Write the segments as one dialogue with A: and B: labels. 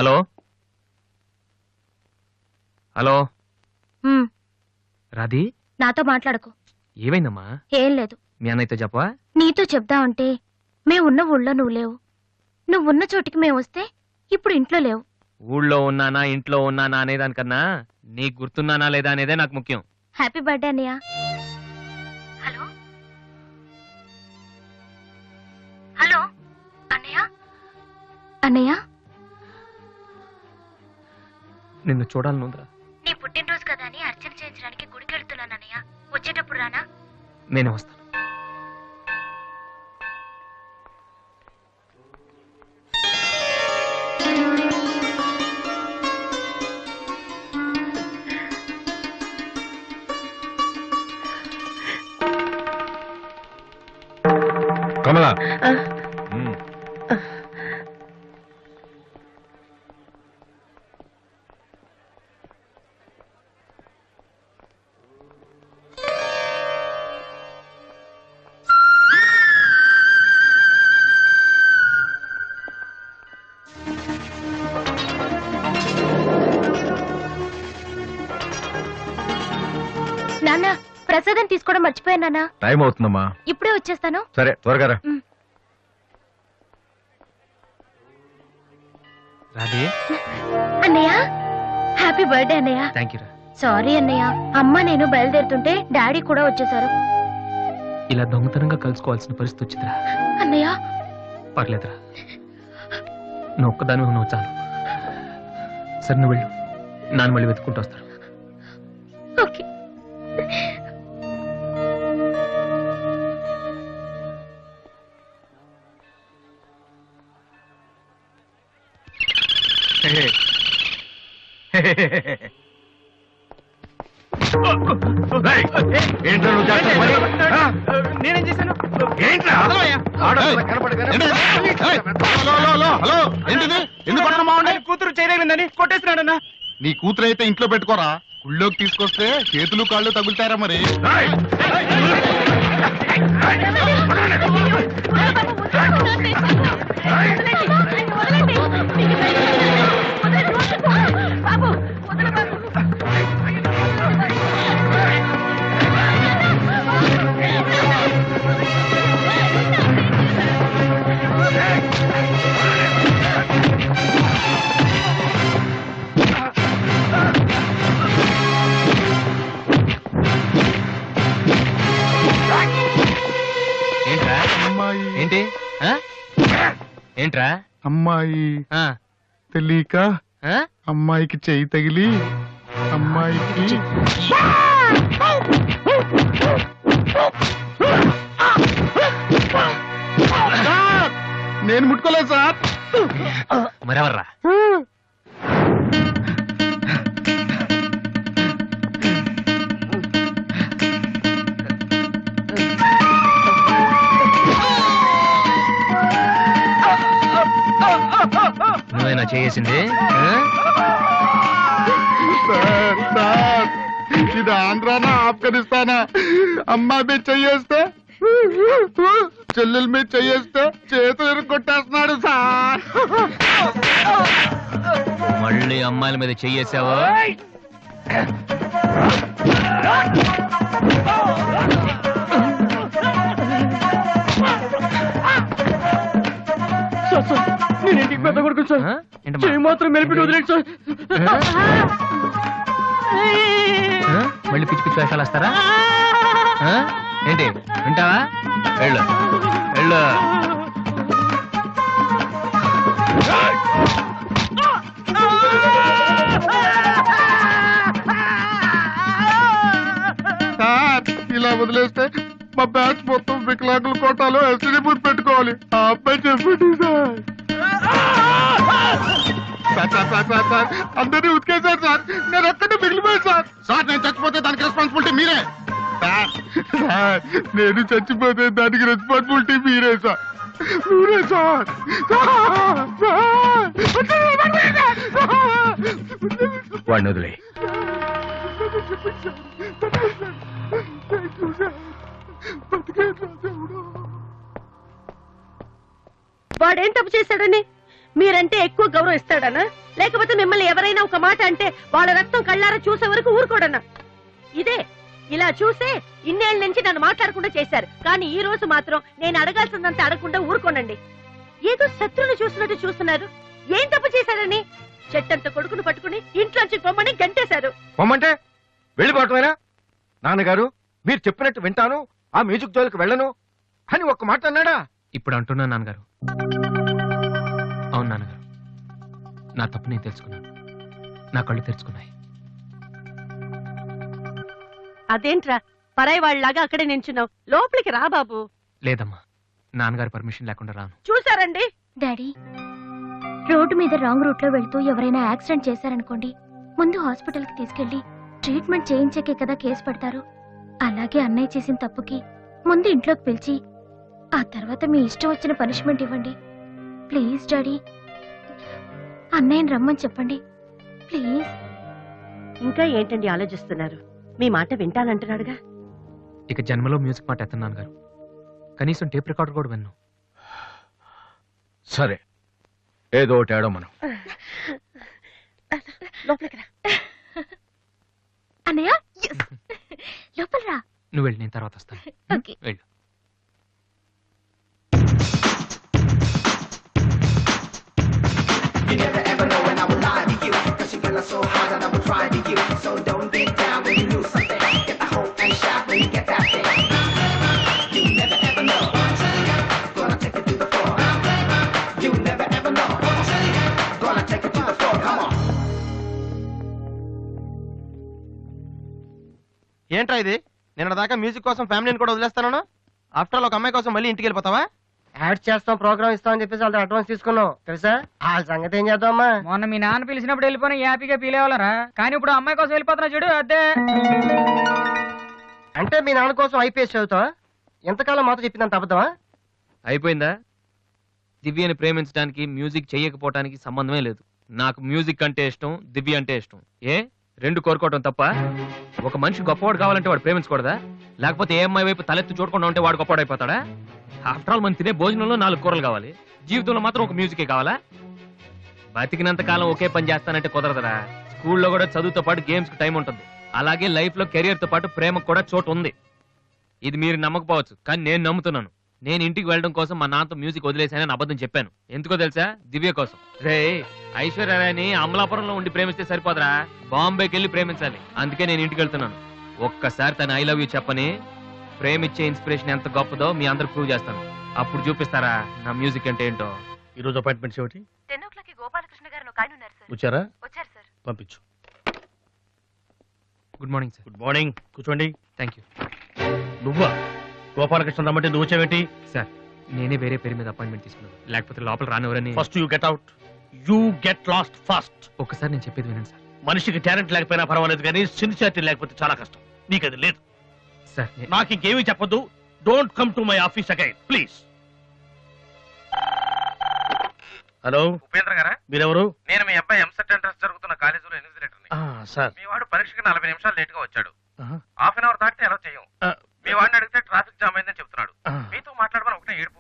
A: Hello hello Radhi,
B: నాతో మాట్లాడకు.
A: ఏమైందమ్మా?
B: ఏం లేదు.
A: మీ అన్నయ్యతో చెప్పవా?
B: నీతో చెప్దామంటే మేమున్న ఊళ్ళో నువ్వు లేవు, నువ్వున్న చోటికి మేము వస్తే ఇప్పుడు ఇంట్లో లేవు.
A: ఊళ్ళో ఉన్నానా ఇంట్లో ఉన్నానా అనేదానికన్నా నీకు గుర్తున్నానా లేదా అనేదే నాకు ముఖ్యం.
B: హ్యాపీ బర్త్డే అన్నయ్య. హలో హలో అన్నయ్య. అన్నయ్య,
A: నిన్ను చూడాలనుందిరా.
B: నీ పుట్టినరోజు కదా అని అర్చన చేయించడానికి గుడికి వెళ్తున్నాను అన్నయ్య. వచ్చేటప్పుడు రానా?
A: నేనే వస్తాను.
C: కమలా,
B: నాన్న, ప్రసాదం తీసుకోవడం మర్చిపోయాను నాన్న.
C: టైం అవుతుందమ్మా.
B: ఇప్పుడే వచ్చేస్తాను.
C: సరే, త్వరగా రా.
A: రాధే,
B: అన్నయ్య హ్యాపీ బర్త్డే అన్నయ్య.
A: థ్యాంక్ యూ రా.
B: సారీ అన్నయ్య, అమ్మ నేను బయలుదేరుతుంటే డాడీ కూడా వచ్చేసారు.
A: ఇలా దొంగతనంగా కలుసుకోవాల్సిన పరిస్థితి వచ్చిందిరా.
B: అన్నయ్య
A: పర్లేదురా, నువ్వు ఒక్కదాని ఉన్నావు చాలు. సరే నువ్వు వెళ్ళు, నాన్న మళ్ళీ వెతుక్కుంటూ వస్తారు.
B: ఓకే.
A: నేనేం చేశాను? కూతురు చేయలేదని కొట్టేసినాడన్నా.
C: నీ కూతురు అయితే ఇంట్లో పెట్టుకోరా, గుళ్ళోకి తీసుకొస్తే చేతులు కాళ్ళు తగులుతారా మరి.
A: ఏంట్రా?
C: అమ్మాయి
A: ఏంటి? ఏంట్రా?
C: అమ్మాయి తెలియక అమ్మాయికి చెయ్యి తగిలి అమ్మాయికి నేను ముట్టుకోలేదు సార్.
A: మరెవర్రా? నువ్వేనా చేసింది?
C: ఇది ఆంధ్రానా ఆఫ్ఘనిస్తానా? అమ్మాయి మీద చెయ్యేస్తే చెల్లెల మీద చెయ్యేస్తే చేతులు కొట్టేస్తున్నాడు సార్.
A: మళ్ళీ అమ్మాయిల మీద చెయ్యేసావా?
D: నేను ఇంటికి పెద్ద కొడుకు సార్, చెయ్యి మాత్రం మెలిపెట్టి వదిలేడు సార్.
A: మళ్ళీ పిచ్చి పిచ్చి వేషాలు వస్తారా? ఏంటి వింటావా? వెళ్ళు వెళ్ళు.
C: సార్, ఇలా వదిలేస్తే మా బ్యాచ్ మొత్తం వికలాంగుల కోటాలో ఎస్టీ బూత్ పెట్టుకోవాలి. ఆ అబ్బాయి చెప్పండి సార్. సార్ అందరినీ ఉతికేశారు సార్, నేను ఒక్కడే మిగిలిపోయాను సార్. సార్, నేను చచ్చిపోతే దానికి రెస్పాన్సిబిలిటీ మీరే సార్. నేను చచ్చిపోతే దానికి రెస్పాన్సిబిలిటీ మీరే సార్. మీరే సార్.
A: వాడిని వదిలే.
B: వాడేం తప్పు చేశాడని
E: మీరంటే ఎక్కువ గౌరవం ఇస్తాడనా, లేకపోతే మిమ్మల్ని ఎవరైనా ఒక మాట అంటే వాళ్ళ రక్తం కళ్ళారా చూసే వరకు ఊరుకోడనా? ఇదే ఇలా చూసే ఇన్నేళ్ల నుంచి నన్ను మాట్లాడకుండా చేశారు. కానీ ఈ రోజు మాత్రం నేను అడగాల్సిందంత అడగకుండా ఊరుకోనండి. ఏదో శత్రువుని చూసినట్టు చూస్తున్నారు. ఏం తప్పు చేశారని చెట్టంత కొడుకును పట్టుకుని ఇంట్లోంచి పొమ్మని గంటేశారు.
D: పొమ్మంటే వెళ్ళిపోవటమేనా? నాన్నగారు మీరు చెప్పినట్టు వింటాను, ఆ మ్యూజిక్ జోలికి వెళ్ళను అని ఒక్క మాట అన్నాడా?
A: ఇప్పుడు అంటున్నా నాన్నగారు. అవును నాన్నగారు, నా తప్పు నేను తెలుసుకున్నాను. నా కళ్ళు తెరుచుకున్నాయి.
E: అదేంట్రా పరాయి వాళ్ళలాగా అక్కడే నించున్నావు? లోపలికి రా బాబు.
A: లేదమ్మా, నాన్నగారి పర్మిషన్ లేకుండా రాను.
E: చూసారండి
B: డాడీ, రోడ్డు మీద రాంగ్ రూట్ లో వెళ్తూ ఎవరైనా యాక్సిడెంట్ చేశారనుకోండి, ముందు హాస్పిటల్ కి తీసుకెళ్లి ట్రీట్మెంట్ చేయించాకే కదా కేసు పెడతారు. అలాగే అన్నయ్య చేసిన తప్పుకి ముందు ఇంట్లోకి పిలిచి ఆ తర్వాత మీ ఇష్టం వచ్చిన పనిష్మెంట్ ఇవ్వండి. ప్లీజ్ డాడీ, అన్నయ్యని రమ్మని చెప్పండి ప్లీజ్.
E: ఇంకా ఏంటండి ఆలోచిస్తున్నారు? మీ మాట వింటానంటున్నాడుగా.
A: ఇక జన్మలో మ్యూజిక్ మాట ఎత్తను నాన్నగారు. కనీసం టేప్ రికార్డర్ కూడా విన్ను.
D: సరే, ఏదో ఒకటి ఆడో మనం.
E: లోపలికి రా.
B: అన్నయ్య లోపల రా.
A: నువ్వు వెళ్ళి, నేను తర్వాత వస్తాను.
B: ఓకే.
A: వెళ్ళు.
F: ఏంట్రా ఇది? నిన్న దాకా మ్యూజిక్ కోసం ఫ్యామిలీని కూడా వదిలేస్తాను. ఆఫ్టర్ ఆల్ ఒక అమ్మాయి కోసం మళ్ళీ ఇంటికి వెళ్ళిపోతావా?
G: యాడ్ చేస్తాం, ప్రోగ్రామ్ ఇస్తాం అని చెప్పేసి వాళ్ళ అడ్వాన్స్ తీసుకున్నాం తెలుసా. వాళ్ళ సంగతి ఏం చేద్దామా?
H: మొన్న మీ నాన్న పిలిచినప్పుడు వెళ్ళిపోయిన హ్యాపీగా ఫీల్ అవ్వాలరా, కానీ ఇప్పుడు అమ్మాయి కోసం వెళ్ళిపోతున్నా చూడు అదే.
G: అంటే మీ నాన్న కోసం ఐపీఎస్ చదువుతావా? ఎంతకాలం మాతో చెప్పిందంత అబద్ధమా?
A: అయిపోయిందా? దివ్యని ప్రేమించడానికి మ్యూజిక్ చెయ్యకపోవటానికి సంబంధమే లేదు. నాకు మ్యూజిక్ అంటే ఇష్టం, దివ్య అంటే ఇష్టం. ఏ రెండు కోరుకోవటం తప్ప? ఒక మనిషి గొప్పవాడు కావాలంటే వాడు ప్రేమించకూడదా? లేకపోతే ఏ అమ్మాయి వైపు తలెత్తి చూడకుండా ఉంటే వాడు గొప్పవాడు అయిపోతాడా? ఆఫ్టర్ ఆల్ మనం తినే భోజనంలో 4 కూరలు కావాలి, జీవితంలో మాత్రం ఒక మ్యూజికే కావాలా? బతికినంత కాలం ఒకే పని చేస్తానంటే కుదరదరా. స్కూల్లో కూడా చదువుతో పాటు గేమ్స్ కి టైం ఉంటుంది. అలాగే లైఫ్ లో కెరియర్ తో పాటు ప్రేమకు కూడా చోటు ఉంది. ఇది మీరు నమ్మకపోవచ్చు, కానీ నేను నమ్ముతున్నాను. నేను ఇంటికి వెళ్ళడం కోసం మా నాన్నతో మ్యూజిక్ వదిలేసానని అబద్ధం చెప్పాను. ఎందుకో తెలుసా? దివ్య కోసం. రే, ఐశ్వర్యరాయని అమలాపురంలో ఉండి ప్రేమిస్తే సరిపోదరా, బాంబేకి వెళ్ళి ప్రేమించాలి. అందుకే నేను ఇంటికి వెళ్తున్నాను. ఒక్కసారి తన ఐ లవ్ యూ చెప్పని ప్రేమిచ్చే ఇన్స్పిరేషన్ ఎంత గొప్పదో మీ అందరు ప్రూవ్ చేస్తాను. అప్పుడు చూపిస్తారా నా మ్యూజిక్ అంటే ఏంటో.
D: ఈ రోజు అపాయింట్మెంట్స్ ఏమిటి?
E: 10 o'clock గోపాలకృష్ణ గారు ఒక ఆయన ఉన్నారు సార్.
D: వచ్చారా?
E: వచ్చారు సార్.
D: పంపించు.
A: Good morning sir.
D: Good morning, కూర్చోండి.
A: థ్యాంక్ యూ
D: నువ్వా? గోపాలకృష్ణ రమ్మంటే నువ్వు వచ్చావేంటి?
A: సార్. నేనే వేరే పేరు మీద అపాయింట్మెంట్ తీసుకున్నాను, లేకపోతే లోపల రానివరని.
D: First you get out. You get lost fast.
A: ఒక్కసారి నేను చెప్పేది వినండి సార్.
D: మనిషికి టాలెంట్ లేకపోయినా పర్వాలేదు, కానీ సిన్సియారిటీ లేకపోతే చాలా కష్టం. నీకు అది లేదు.
A: సార్
D: నాకు ఇంకేమీ చెప్పొద్దు. Don't come to my office again please. Hello,
F: Upendra గారా?
D: మీరెవరు?
F: నేను మీ అబ్బాయి ఎంసెట్ ఎంట్రన్స్ జరుగుతున్న కాలేజీలో ఇన్విజిలేటర్ని.
D: సార్,
F: మీ వాడు పరీక్షకి 40 నిమిషాలు లేట్ గా వచ్చాడు.
D: ఆహా.
F: హాఫ్ అన్ అవర్ దాటితే ఎలా చేయం. మీ వాడిని అడిగితే ట్రాఫిక్ జామ్ అయిందని చెప్తున్నాడు.
D: ఆ.
F: మీతో మాట్లాడమని ఒకటే ఏడుపు.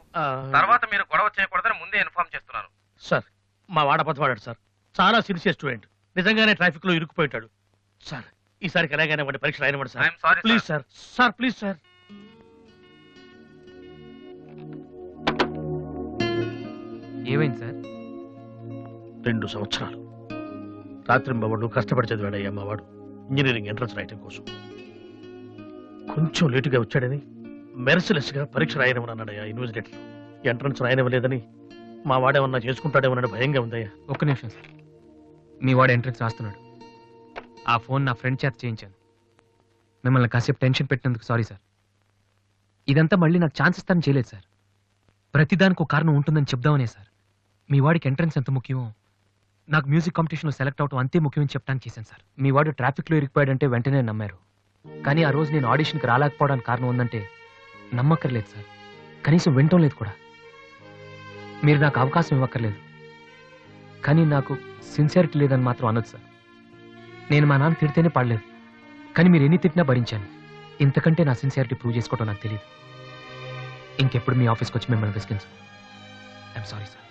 F: తర్వాత మీరు గొడవ చేయకూడదని ముందే ఇన్ఫార్మ్ చేస్తున్నాను.
D: సార్, మా వాడ పచ్చవాడాడు సార్. చాలా సిన్సియర్ స్టూడెంట్. నిజంగానే ట్రాఫిక్ లో ఇరుక్కుపోయింటాడు. సార్, ఈసారికి ఎలాగైనా వాడి పరీక్ష రాయనివ్వండి sir.
F: I'm sorry
D: please sir. Sir please sir.
A: ఏమైంది సార్?
D: 2 సంవత్సరాలు రాత్రింబవళ్ళు కష్టపడి చదివాడయ్యా మా వాడు ఇంజనీరింగ్ ఎంట్రన్స్ రాయటం కోసం. కొంచెం లేటుగా వచ్చాడని మెర్సిలెస్ గా పరీక్ష రాయనివ్వనన్నాడయ్యా ఇన్విజిలేటర్. ఎంట్రన్స్ రాయనివ్వలేదని మా వాడేమన్నా చేసుకుంటాడేమోనని భయంగా ఉందయ్యా.
A: ఒక్క నిమిషం సార్. మీ వాడు ఎంట్రన్స్ రాస్తున్నాడు. ఆ ఫోన్ నా ఫ్రెండ్ చేత చేయించాను. మిమ్మల్ని కాసేపు టెన్షన్ పెట్టినందుకు సారీ సార్. ఇదంతా మళ్ళీ నాకు ఛాన్స్ ఇస్తానని చేయలేదు సార్. ప్రతిదానికి ఒక కారణం ఉంటుందని చెప్దామనే సార్. మీ వాడికి ఎంట్రన్స్ ఎంత ముఖ్యమో నాకు మ్యూజిక్ కాంపిటీషన్లో సెలెక్ట్ అవడం అంతే ముఖ్యమని చెప్పడానికి చేశాను సార్. మీ వాడు ట్రాఫిక్లో ఇరికిపోయాడంటే వెంటనే నమ్మారు. కానీ ఆ రోజు నేను ఆడిషన్కి రాలేకపోవడానికి కారణం ఉందంటే నమ్మక్కర్లేదు సార్. కనీసం వినటం లేదు కూడా. మీరు నాకు అవకాశం ఇవ్వక్కర్లేదు, కానీ నాకు సిన్సియారిటీ లేదని మాత్రం అనొచ్చు సార్. నేను మా నాన్న తిడితేనే పాడలేదు, కానీ మీరు ఎన్ని తిట్టినా భరించాను. ఇంతకంటే నా సిన్సియారిటీ ప్రూవ్ చేసుకోవడం నాకు తెలియదు. ఇంకెప్పుడు మీ ఆఫీస్కి వచ్చి మిమ్మల్ని విసిగించు. I'm sorry sir.